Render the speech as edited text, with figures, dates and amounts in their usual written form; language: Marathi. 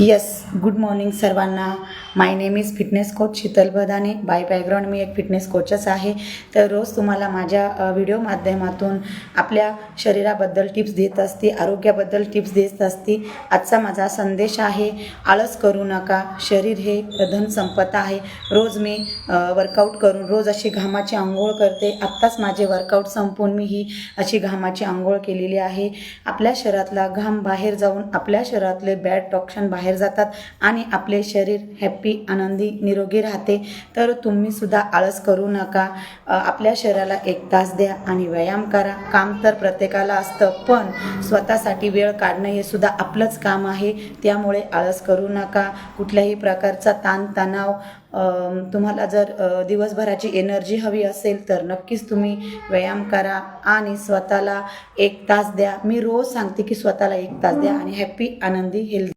येस, गुड मॉर्निंग सर्वांना. My name is fitness coach Sheetal Badane. By background मी एक फिटनेस कोचच आहे. तर रोज तुम्हाला माझ्या व्हिडिओ माध्यमातून आपल्या शरीराबद्दल टिप्स देत असते, आरोग्याबद्दल टिप्स देत असते. आजचा माझा संदेश आहे, आळस करू नका, शरीर हे धनसंपदा आहे. रोज मी वर्कआउट करून रोज अशी घामाची आंघोळ करते. आत्ताच माझे वर्कआउट संपून मी ही अशी घामाची आंघोळ केलेली आहे. आपल्या शरीरातला घाम बाहेर जाऊन आपल्या शरीरातले बॅड टॉक्सिन बाहेर जातात आणि आपले शरीर हॅप्पी, आनंदी, निरोगी राहते. तर तुम्ही सुद्धा आळस करू नका. आपल्या शरीराला 1 तास द्या आणि व्यायाम करा. काम तर प्रत्येकाला असतं, पण स्वतःसाठी वेळ काढणं हे सुद्धा आपलंच काम आहे. त्यामुळे आळस करू नका. कुठल्याही प्रकारचा ताणतणाव, तुम्हाला जर दिवसभराची एनर्जी हवी असेल तर नक्कीच तुम्ही व्यायाम करा आणि स्वतःला 1 तास द्या. मी रोज सांगते की स्वतःला 1 तास द्या आणि हॅप्पी, आनंदी, हेल्दी